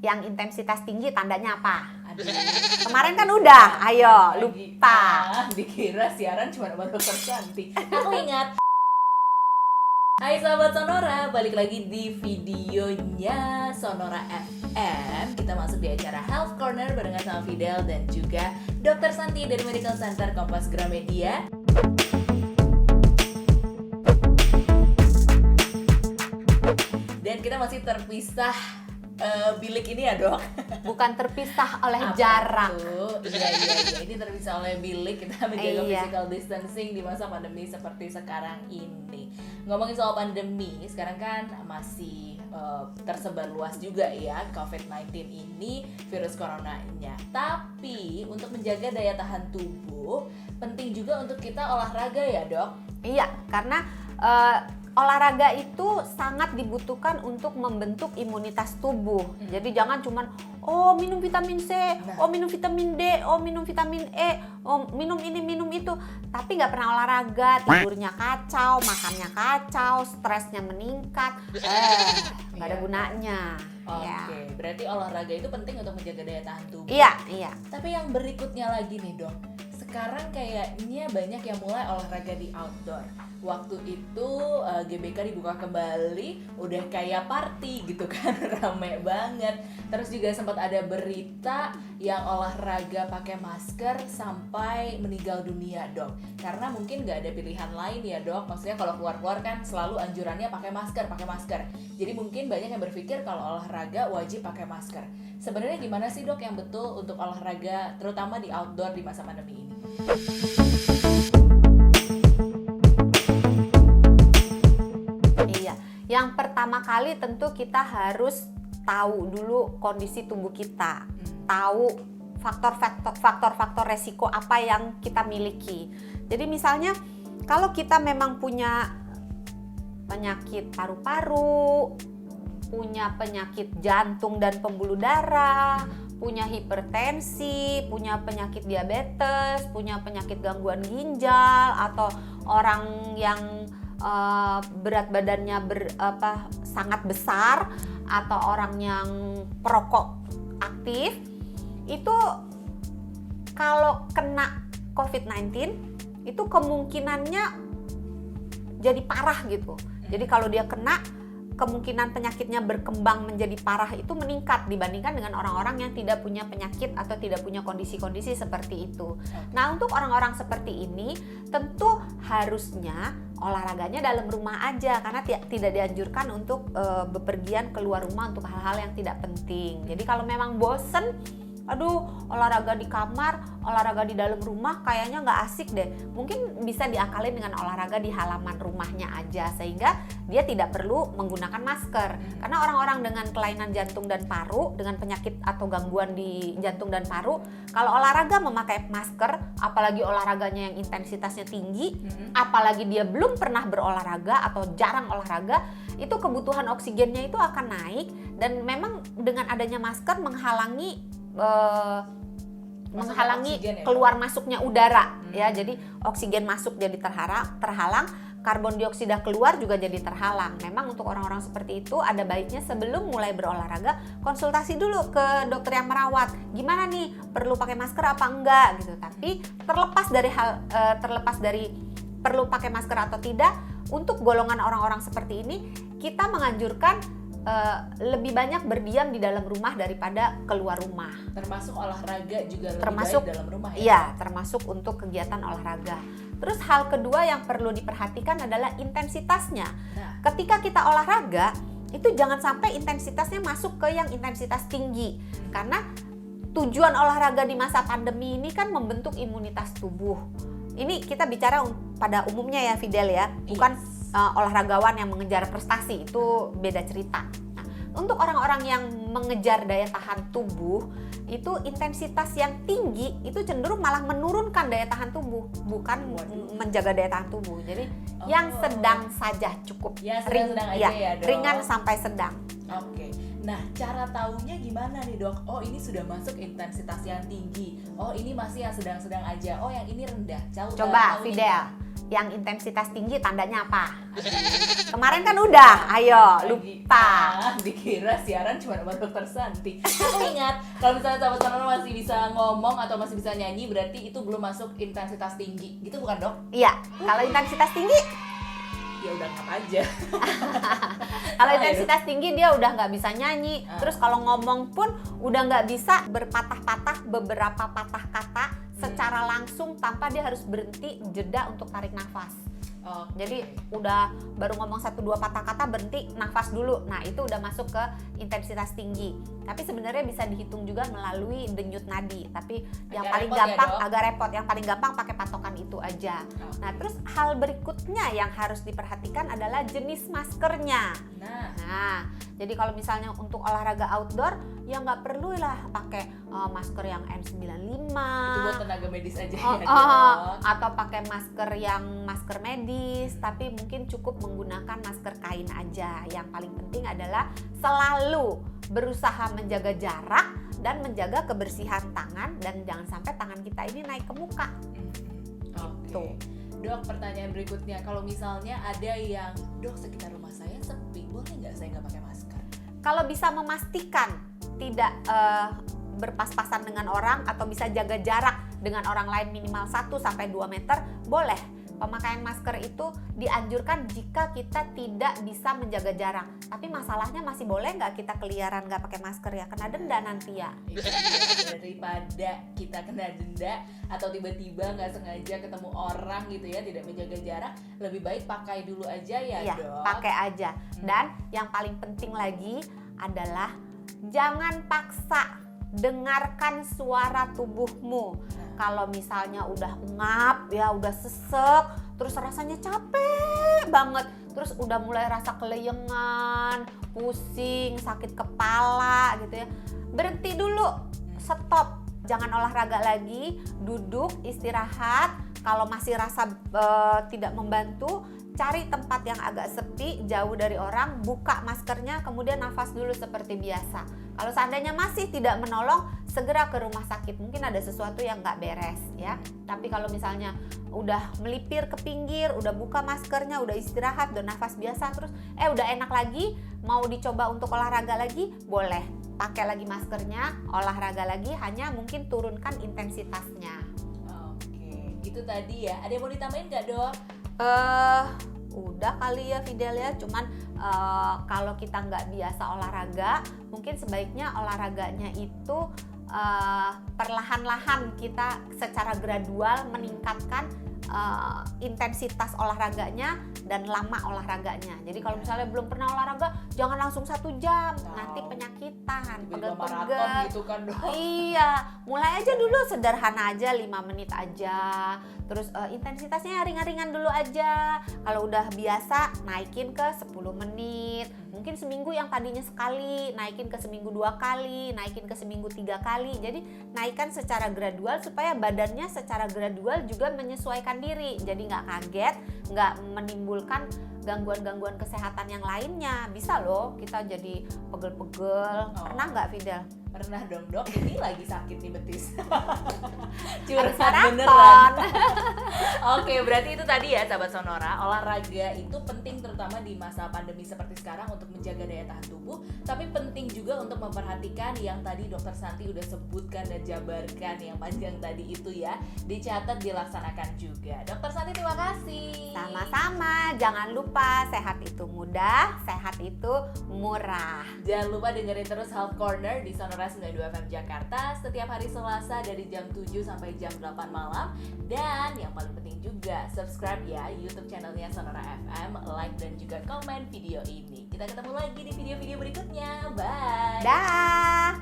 yang intensitas tinggi tandanya apa? Aduh. Kemarin kan udah, ayo lupa. Dikira siaran cuma baru terganti. Aku ingat. Hai sahabat Sonora, balik lagi di videonya Sonora FM. Kita masuk di acara Health Corner barengan sama Fidel dan juga Dr. Santi dari Medical Center Kompas Gramedia. Dan kita masih terpisah bilik ini ya dok. Bukan terpisah oleh Apa jarak. tuh? Iya, ini terpisah oleh bilik. Kita menjaga Iya. physical distancing di masa pandemi seperti sekarang ini. Ngomongin soal pandemi, sekarang kan masih tersebar luas juga ya COVID-19 ini, virus coronanya. Tapi untuk menjaga daya tahan tubuh, penting juga untuk kita olahraga ya dok? Iya, karena olahraga itu sangat dibutuhkan untuk membentuk imunitas tubuh. Jadi jangan cuman minum vitamin C, minum vitamin D, minum vitamin E, minum ini minum itu, tapi nggak pernah olahraga, tidurnya kacau, makannya kacau, stresnya meningkat, nggak ada gunanya. Oke, berarti olahraga itu penting untuk menjaga daya tahan tubuh. Iya. Tapi yang berikutnya lagi nih dok, sekarang kayaknya banyak yang mulai olahraga di outdoor. Waktu itu GBK dibuka kembali, udah kayak party gitu kan, rame banget. Terus juga sempat ada berita yang olahraga pakai masker sampai meninggal dunia dok. Karena mungkin nggak ada pilihan lain ya dok. Maksudnya kalau keluar-keluar kan selalu anjurannya pakai masker. Jadi mungkin banyak yang berpikir kalau olahraga wajib pakai masker. Sebenarnya gimana sih dok yang betul untuk olahraga, terutama di outdoor di masa pandemi ini? Yang pertama kali tentu kita harus tahu dulu kondisi tubuh kita, tahu faktor-faktor resiko apa yang kita miliki. Jadi misalnya kalau kita memang punya penyakit paru-paru, punya penyakit jantung dan pembuluh darah, punya hipertensi, punya penyakit diabetes, punya penyakit gangguan ginjal, atau orang yang berat badannya sangat besar, atau orang yang perokok aktif, itu kalau kena COVID-19 itu kemungkinannya jadi parah gitu. Jadi kalau dia kena, kemungkinan penyakitnya berkembang menjadi parah itu meningkat dibandingkan dengan orang-orang yang tidak punya penyakit atau tidak punya kondisi-kondisi seperti itu. Nah, untuk orang-orang seperti ini tentu harusnya olahraganya dalam rumah aja, karena tidak dianjurkan untuk bepergian keluar rumah untuk hal-hal yang tidak penting. Jadi kalau memang bosen, olahraga di kamar, olahraga di dalam rumah kayaknya nggak asik deh. Mungkin bisa diakalin dengan olahraga di halaman rumahnya aja, sehingga dia tidak perlu menggunakan masker. Karena orang-orang dengan kelainan jantung dan paru, dengan penyakit atau gangguan di jantung dan paru, kalau olahraga memakai masker, apalagi olahraganya yang intensitasnya tinggi, apalagi dia belum pernah berolahraga atau jarang olahraga, itu kebutuhan oksigennya itu akan naik, dan memang dengan adanya masker menghalangi keluar masuknya udara ya, jadi oksigen masuk jadi terhalang, karbon dioksida keluar juga jadi terhalang. Memang untuk orang-orang seperti itu ada baiknya sebelum mulai berolahraga konsultasi dulu ke dokter yang merawat, gimana nih, perlu pakai masker apa enggak gitu. Tapi terlepas dari perlu pakai masker atau tidak, untuk golongan orang-orang seperti ini kita menganjurkan lebih banyak berdiam di dalam rumah daripada keluar rumah. Termasuk olahraga juga lebih baik dalam rumah ya? Iya, termasuk untuk kegiatan olahraga. Terus hal kedua yang perlu diperhatikan adalah intensitasnya. Ketika kita olahraga, itu jangan sampai intensitasnya masuk ke yang intensitas tinggi. Karena tujuan olahraga di masa pandemi ini kan membentuk imunitas tubuh. Ini kita bicara pada umumnya ya Fidel ya, bukan olahragawan yang mengejar prestasi, itu beda cerita. Nah, untuk orang-orang yang mengejar daya tahan tubuh, itu intensitas yang tinggi itu cenderung malah menurunkan daya tahan tubuh, bukan menjaga daya tahan tubuh. Jadi yang sedang saja cukup, ya, sedang aja ya dok, ringan sampai sedang. Oke. Nah, cara tahunya gimana nih dok? Oh, ini sudah masuk intensitas yang tinggi. Oh, ini masih yang sedang-sedang aja. Oh, yang ini rendah. Coba Fidel, Yang intensitas tinggi tandanya apa? Kemarin kan udah, ayo lupa. Dikira siaran cuma sama Dokter Santi. Aku ingat kalau misalnya sahabat sonora masih bisa ngomong atau masih bisa nyanyi, berarti itu belum masuk intensitas tinggi. Gitu bukan, Dok? Iya, kalau intensitas tinggi Ya udah ngap aja. kalau intensitas tinggi dia udah nggak bisa nyanyi. Terus kalau ngomong pun udah nggak bisa berpatah-patah beberapa patah kata secara langsung tanpa dia harus berhenti jeda untuk tarik nafas. Jadi udah baru ngomong 1-2 patah kata berhenti nafas dulu. Nah itu udah masuk ke intensitas tinggi. Tapi sebenarnya bisa dihitung juga melalui denyut nadi. Tapi yang paling gampang agak repot. Yang paling gampang pakai patokan itu aja. Nah terus hal berikutnya yang harus diperhatikan adalah jenis maskernya. Nah jadi kalau misalnya untuk olahraga outdoor ya nggak perlu lah pakai masker yang N95. Itu buat tenaga medis aja atau pakai masker medis, tapi mungkin cukup menggunakan masker kain aja. Yang paling penting adalah selalu berusaha menjaga jarak dan menjaga kebersihan tangan dan jangan sampai tangan kita ini naik ke muka. Gitu. Dok, pertanyaan berikutnya, kalau misalnya ada yang, Dok sekitar rumah saya sepi, boleh nggak saya nggak pakai masker? Kalau bisa memastikan tidak berpas-pasan dengan orang atau bisa jaga jarak dengan orang lain minimal 1-2 meter, boleh. Pemakaian masker itu dianjurkan jika kita tidak bisa menjaga jarak. Tapi masalahnya masih boleh nggak kita keliaran nggak pakai masker ya? Kena denda nanti ya. Daripada kita kena denda atau tiba-tiba nggak sengaja ketemu orang gitu ya, tidak menjaga jarak, lebih baik pakai dulu aja ya, Dok. Pakai aja. Dan yang paling penting lagi adalah jangan paksa. Dengarkan suara tubuhmu. Kalau misalnya udah ngap ya, udah sesek, terus rasanya capek banget, terus udah mulai rasa keleyengan, pusing, sakit kepala gitu ya, berhenti dulu, stop, jangan olahraga lagi, duduk, istirahat. Kalau masih rasa tidak membantu, cari tempat yang agak sepi, jauh dari orang, buka maskernya, kemudian nafas dulu seperti biasa. Kalau seandainya masih tidak menolong, segera ke rumah sakit. Mungkin ada sesuatu yang nggak beres ya. Tapi kalau misalnya udah melipir ke pinggir, udah buka maskernya, udah istirahat, udah nafas biasa, terus udah enak lagi, mau dicoba untuk olahraga lagi, boleh. Pakai lagi maskernya, olahraga lagi, hanya mungkin turunkan intensitasnya. Oke, itu tadi ya. Ada yang mau ditambahin nggak, Dok? Udah kali ya Fidel ya, cuman kalau kita nggak biasa olahraga, mungkin sebaiknya olahraganya itu perlahan-lahan kita secara gradual meningkatkan intensitas olahraganya dan lama olahraganya. Jadi kalau misalnya belum pernah olahraga, jangan langsung 1 jam, nanti penyakitan, pegel-pegel gitu kan, Dok. Iya, mulai aja dulu sederhana aja, 5 menit aja. Terus intensitasnya ringan-ringan dulu aja. Kalau udah biasa, naikin ke 10 menit. Mungkin seminggu yang tadinya sekali, naikin ke seminggu 2 kali, naikin ke seminggu 3 kali. Jadi naikkan secara gradual supaya badannya secara gradual juga menyesuaikan diri. Jadi nggak kaget, nggak menimbulkan gangguan-gangguan kesehatan yang lainnya. Bisa loh kita jadi pegel-pegel. Pernah nggak, Fidel? Pernah dong, Dok. Ini lagi sakit nih betis. Harus beneran. Oke, berarti itu tadi ya sahabat Sonora, olahraga itu penting terutama di masa pandemi seperti sekarang untuk menjaga daya tahan tubuh, tapi penting juga untuk memperhatikan yang tadi Dokter Santi udah sebutkan dan jabarkan yang panjang tadi itu ya, dicatat, dilaksanakan juga. Dokter Santi terima kasih. Sama-sama, jangan lupa sehat itu mudah, sehat itu murah. Jangan lupa dengerin terus Health Corner di Sonora 92 FM Jakarta setiap hari Selasa dari jam 7 sampai jam 8 malam. Dan yang paling penting juga subscribe ya YouTube channelnya Sonora FM, like dan juga komen video ini. Kita ketemu lagi di video-video berikutnya. Bye. Dah.